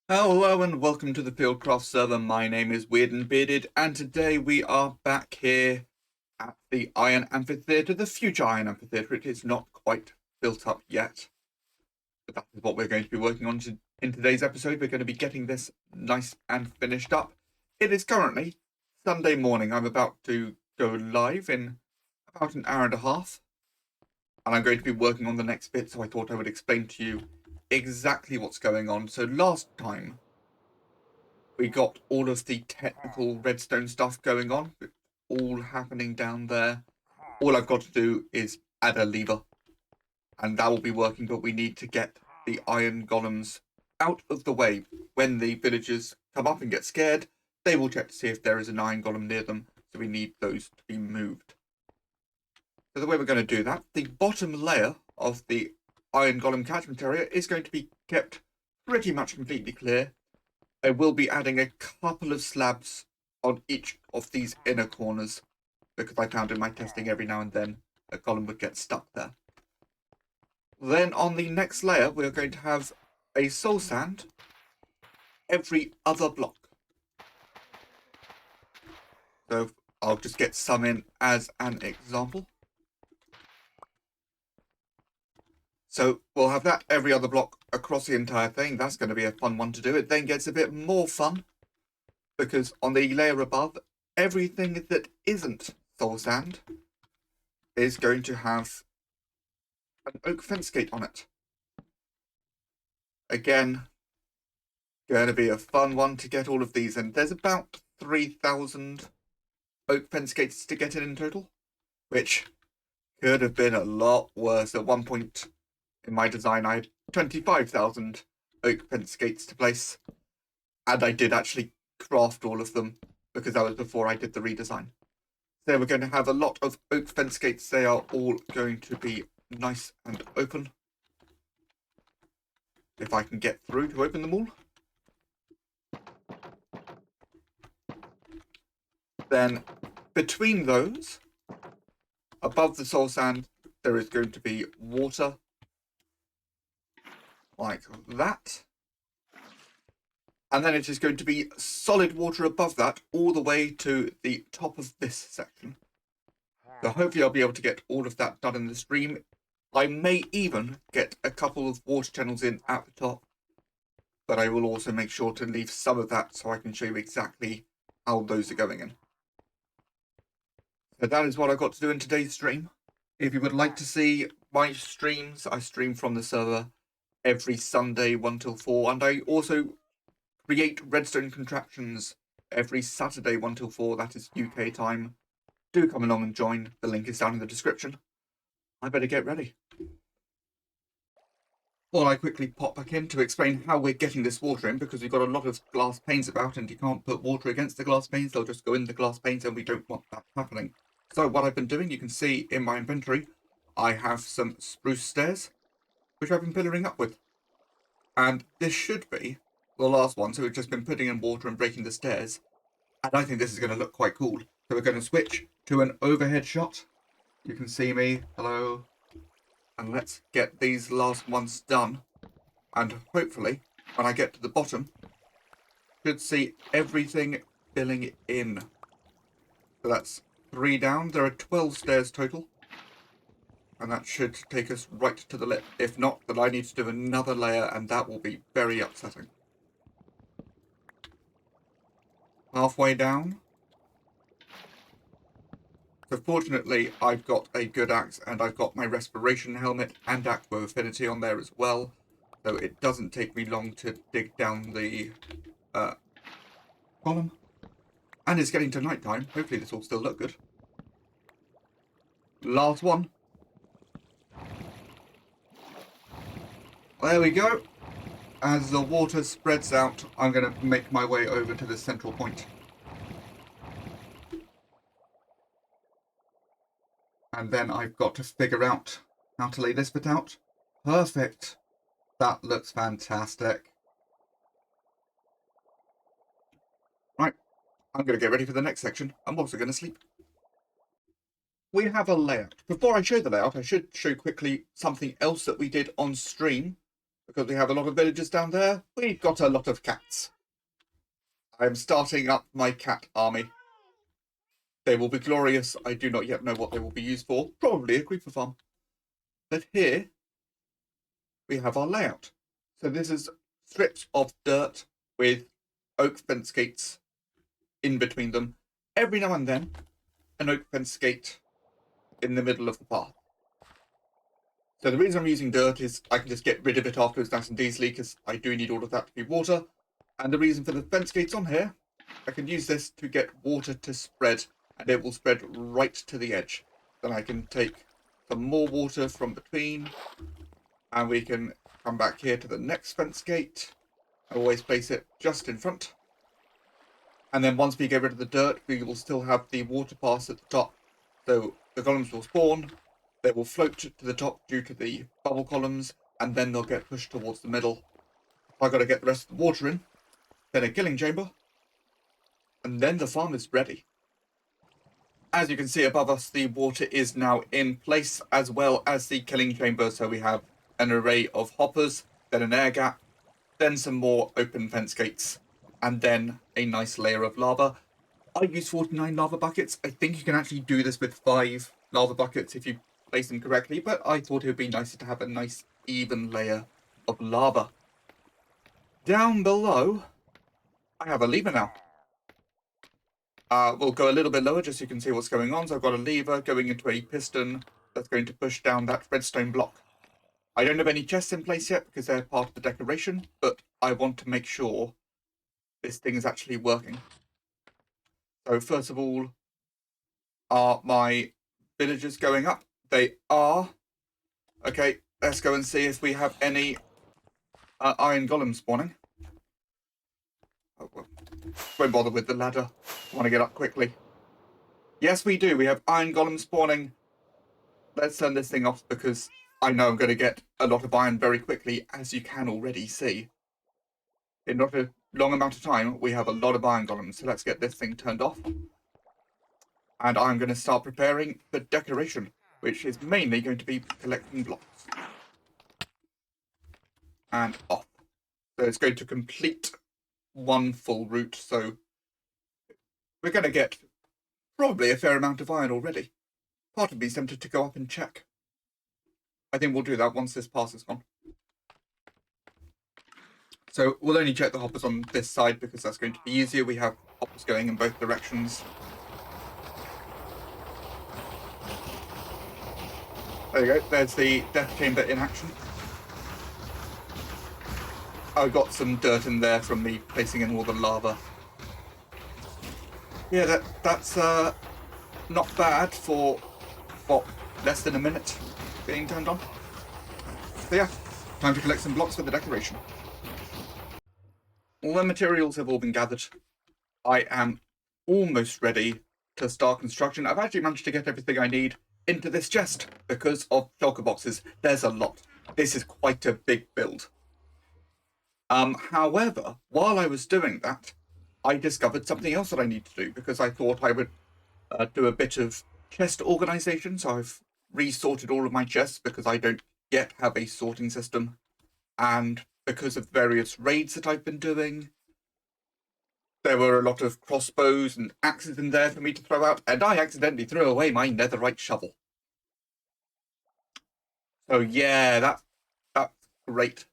Hello and welcome to the FieldCraft server. My name is Weird and Bearded, and today we are back here at the Iron Amphitheatre, the future Iron Amphitheatre. It is not quite built up yet, but that is what we're going to be working on in today's episode. We're going to be getting this nice and finished up. It is currently Sunday morning. I'm about to go live in about an hour and a half, and I'm going to be working on the next bit, so I thought I would explain to you exactly what's going on. So last time we got all of the technical redstone stuff going on, all happening down there. All I've got to do is add a lever, and that will be working, but we need to get the iron golems out of the way. When the villagers come up and get scared, they will check to see if there is an iron golem near them, so we need those to be moved. So the way we're going to do that, the bottom layer of the iron golem catchment area is going to be kept pretty much completely clear. I will be adding a couple of slabs on each of these inner corners, because I found in my testing every now and then a golem would get stuck there. Then on the next layer, we're going to have a soul sand every other block. So I'll just get some in as an example. So we'll have that every other block across the entire thing. That's going to be a fun one to do. It then gets a bit more fun, because on the layer above, everything that isn't soul sand is going to have an oak fence gate on it. Again, going to be a fun one to get all of these in. There's about 3,000 oak fence gates to get in total, which could have been a lot worse. At one point in my design, I had 25,000 oak fence gates to place, and I did actually craft all of them because that was before I did the redesign. So we're going to have a lot of oak fence gates. They are all going to be nice and open. If I can get through to open them all. Then between those, above the soul sand, there is going to be water like that. And then it is going to be solid water above that all the way to the top of this section. So hopefully I'll be able to get all of that done in the stream. I may even get a couple of water channels in at the top, but I will also make sure to leave some of that so I can show you exactly how those are going in. So that is what I've got to do in today's stream. If you would like to see my streams, I stream from the server every Sunday 1 till 4, and I also create redstone contraptions every Saturday 1 till 4, that is UK time. Do come along and join, the link is down in the description. I better get ready. Well, I quickly pop back in to explain how we're getting this water in, because we've got a lot of glass panes about and you can't put water against the glass panes, they'll just go in the glass panes, and we don't want that happening. So what I've been doing, you can see in my inventory, I have some spruce stairs, which I've been pillaring up with. And this should be the last one, so we've just been putting in water and breaking the stairs. And I think this is going to look quite cool. So we're going to switch to an overhead shot. You can see me, hello. And let's get these last ones done. And hopefully, when I get to the bottom, should see everything filling in. So that's 3 down. There are 12 stairs total. And that should take us right to the lip. If not, then I need to do another layer, and that will be very upsetting. Halfway down. So fortunately, I've got a good axe, and I've got my respiration helmet and aqua affinity on there as well. So it doesn't take me long to dig down the column. And it's getting to night time. Hopefully this will still look good. Last one. There we go. As the water spreads out, I'm going to make my way over to the central point. And then I've got to figure out how to lay this bit out. Perfect. That looks fantastic. Right, I'm going to get ready for the next section. I'm also going to sleep. We have a layout. Before I show the layout, I should show quickly something else that we did on stream. because we have a lot of villagers down there, we've got a lot of cats. I'm starting up my cat army. They will be glorious. I do not yet know what they will be used for. Probably a creeper farm. But here we have our layout. So this is strips of dirt with oak fence gates in between them. Every now and then, an oak fence gate in the middle of the path. So the reason I'm using dirt is I can just get rid of it afterwards nice and easily, because I do need all of that to be water. And the reason for the fence gates on here, I can use this to get water to spread, and it will spread right to the edge. Then I can take some more water from between, and we can come back here to the next fence gate. I always place it just in front. And then once we get rid of the dirt, we will still have the water pass at the top. So the golems will spawn, they will float to the top due to the bubble columns, and then they'll get pushed towards the middle. I've got to get the rest of the water in, then a killing chamber, and then the farm is ready. As you can see above us, the water is now in place, as well as the killing chamber. So we have an array of hoppers, then an air gap, then some more open fence gates, and then a nice layer of lava. I use 49 lava buckets. I think you can actually do this with 5 lava buckets if you place them correctly, but I thought it would be nicer to have a nice even layer of lava. Down below, I have a lever now. We'll go a little bit lower just so you can see what's going on. So I've got a lever going into a piston that's going to push down that redstone block. I don't have any chests in place yet because they're part of the decoration, but I want to make sure this thing is actually working. So first of all, are my villagers going up? They are. Okay, let's go and see if we have any iron golems spawning. Oh, well, won't bother with the ladder. I want to get up quickly. Yes, we do. We have iron golems spawning. Let's turn this thing off because I know I'm going to get a lot of iron very quickly, as you can already see. In not a long amount of time, we have a lot of iron golems. So let's get this thing turned off. And I'm going to start preparing the decoration, which is mainly going to be collecting blocks. And off. So it's going to complete one full route. So we're going to get probably a fair amount of iron already. Part of me is tempted to go up and check. I think we'll do that once this pass is gone. So we'll only check the hoppers on this side because that's going to be easier. We have hoppers going in both directions. There you go, there's the death chamber in action. I got some dirt in there from me placing in all the lava. Yeah, that's not bad for, what, less than a minute being turned on. So yeah, time to collect some blocks for the decoration. All the materials have all been gathered. I am almost ready to start construction. I've actually managed to get everything I need into this chest because of shulker boxes. There's a lot. This is quite a big build. However, while I was doing that, I discovered something else that I need to do because I thought I would do a bit of chest organization. So I've resorted all of my chests because I don't yet have a sorting system. And because of various raids that I've been doing, there were a lot of crossbows and axes in there for me to throw out, and I accidentally threw away my netherite shovel. So yeah, that's great.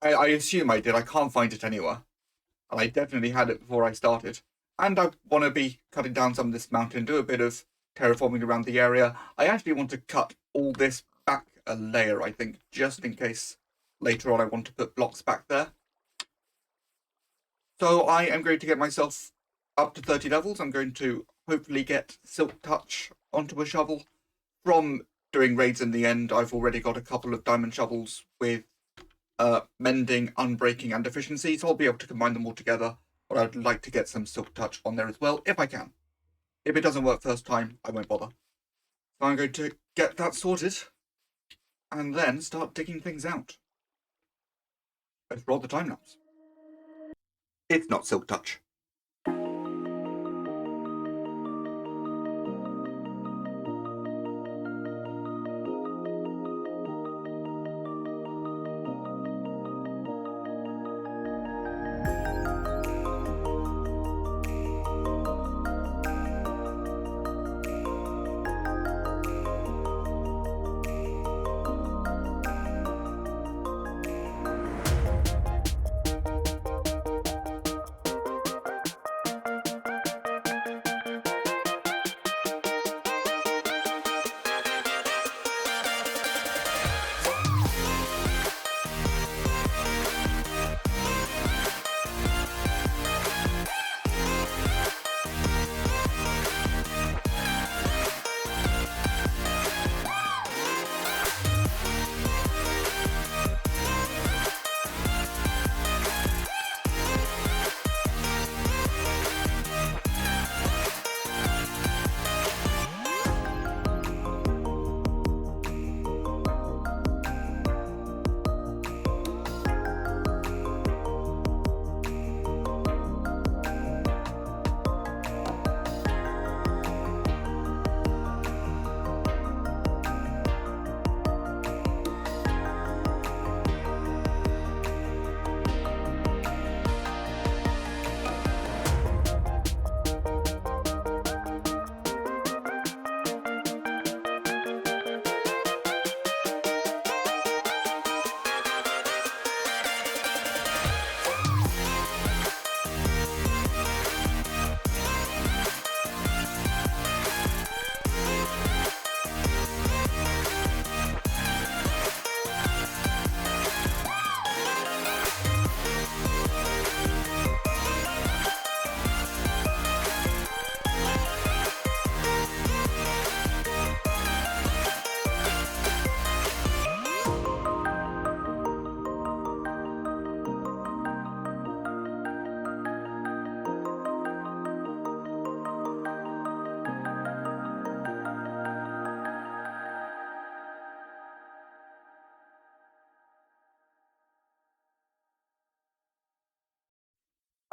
I assume I did. I can't find it anywhere. And I definitely had it before I started. And I want to be cutting down some of this mountain, do a bit of terraforming around the area. I actually want to cut all this back a layer, I think, just in case later on I want to put blocks back there. So I am going to get myself up to 30 levels. I'm going to hopefully get Silk Touch onto a shovel. From doing raids in the end, I've already got a couple of diamond shovels with mending, unbreaking, and efficiency, so I'll be able to combine them all together. But I'd like to get some Silk Touch on there as well, if I can. If it doesn't work first time, I won't bother. So I'm going to get that sorted, and then start digging things out. Let's roll the time lapse. It's not Silk Touch.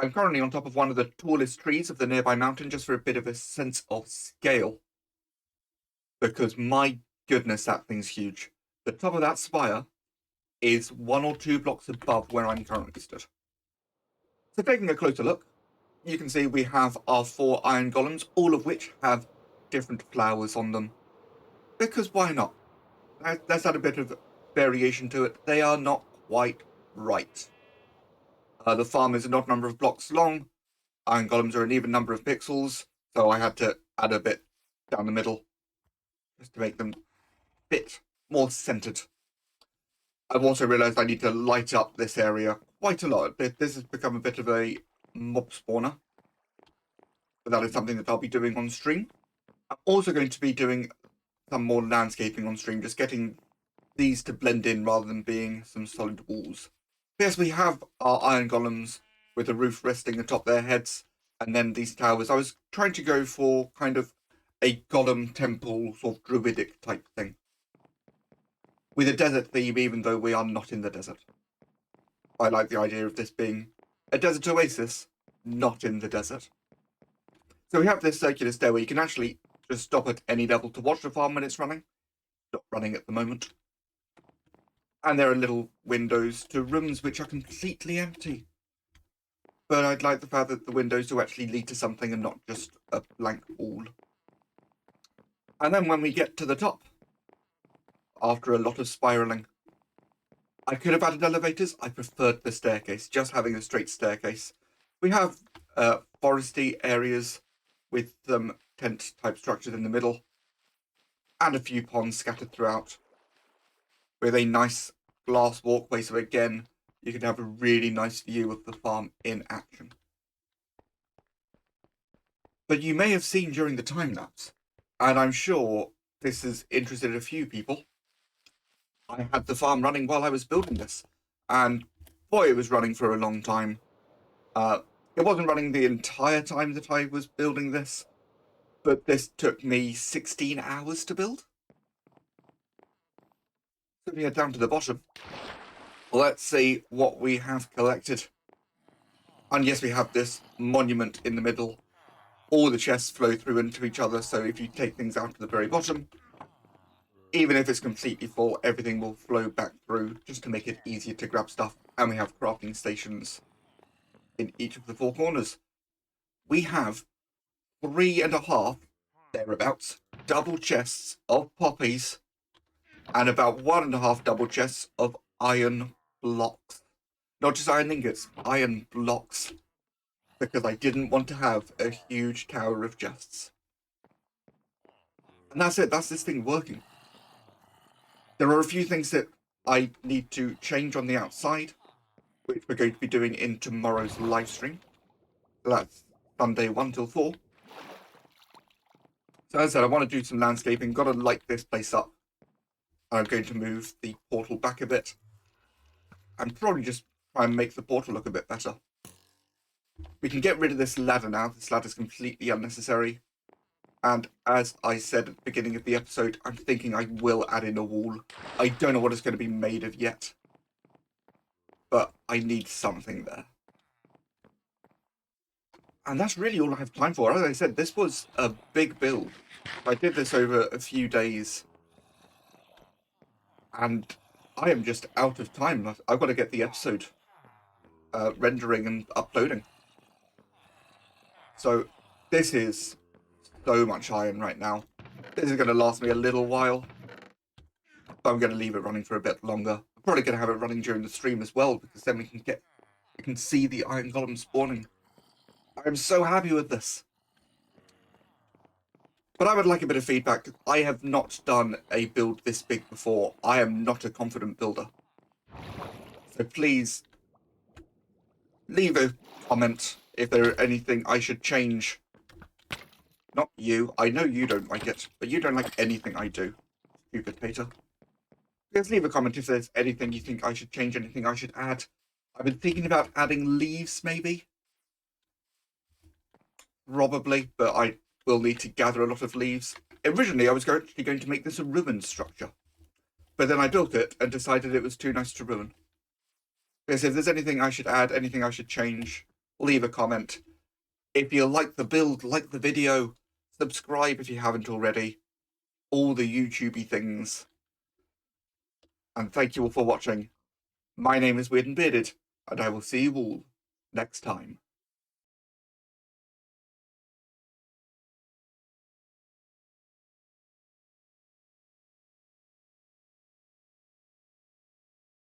I'm currently on top of one of the tallest trees of the nearby mountain, just for a bit of a sense of scale. Because my goodness, that thing's huge. The top of that spire is 1 or 2 blocks above where I'm currently stood. So taking a closer look, you can see we have our 4 iron golems, all of which have different flowers on them. Because why not? Let's add a bit of variation to it. They are not quite right. The farm is an odd number of blocks long. Iron golems are an even number of pixels, so I had to add a bit down the middle just to make them a bit more centered. I've also realized I need to light up this area quite a lot. This has become a bit of a mob spawner, but that is something that I'll be doing on stream. I'm also going to be doing some more landscaping on stream, just getting these to blend in rather than being some solid walls. Yes, we have our iron golems with a roof resting atop their heads, and then these towers. I was trying to go for kind of a golem temple, sort of druidic type thing, with a desert theme, even though we are not in the desert. I like the idea of this being a desert oasis, not in the desert. So we have this circular stairway. You can actually just stop at any level to watch the farm when it's running. Not running at the moment. And there are little windows to rooms which are completely empty. But I'd like the fact that the windows do actually lead to something and not just a blank wall. And then when we get to the top, after a lot of spiraling, I could have added elevators. I preferred the staircase, just having a straight staircase. We have foresty areas with some tent type structures in the middle and a few ponds scattered throughout with a nice glass walkway, so again you can have a really nice view of the farm in action. But you may have seen during the time lapse, and I'm sure this has interested a few people, I had the farm running while I was building this, and boy, it was running for a long time. It wasn't running the entire time that I was building this, but this took me 16 hours to build. So if we head down to the bottom, let's see what we have collected. And yes, we have this monument in the middle. All the chests flow through into each other, so if you take things out to the very bottom, even if it's completely full, everything will flow back through just to make it easier to grab stuff. And we have crafting stations in each of the 4 corners. We have 3.5, thereabouts, double chests of poppies and about 1.5 double chests of iron blocks. Not just iron ingots, iron blocks. Because I didn't want to have a huge tower of chests. And that's it, that's this thing working. There are a few things that I need to change on the outside, which we're going to be doing in tomorrow's live stream. That's Sunday 1 till 4. So as I said, I want to do some landscaping, got to light this place up. I'm going to move the portal back a bit, and probably just try and make the portal look a bit better. We can get rid of this ladder now. This ladder is completely unnecessary. And as I said at the beginning of the episode, I'm thinking I will add in a wall. I don't know what it's going to be made of yet, but I need something there. And that's really all I have time for. As I said, this was a big build. I did this over a few days, and I am just out of time. I've got to get the episode rendering and uploading. So this is so much iron right now. This is going to last me a little while, but I'm going to leave it running for a bit longer. I'm probably going to have it running during the stream as well, because then we can see the iron golem spawning. I'm so happy with this. But I would like a bit of feedback. I have not done a build this big before. I am not a confident builder. So please leave a comment if there are anything I should change. Not you. I know you don't like it, but you don't like anything I do. Stupid Peter. Just leave a comment if there's anything you think I should change, anything I should add. I've been thinking about adding leaves, maybe. Probably, but I will need to gather a lot of leaves. Originally, I was actually going to make this a ruined structure, but then I built it and decided it was too nice to ruin. Because if there's anything I should add, anything I should change, leave a comment. If you like the build, like the video, subscribe if you haven't already. All the YouTubey things. And thank you all for watching. My name is Weird and Bearded, and I will see you all next time.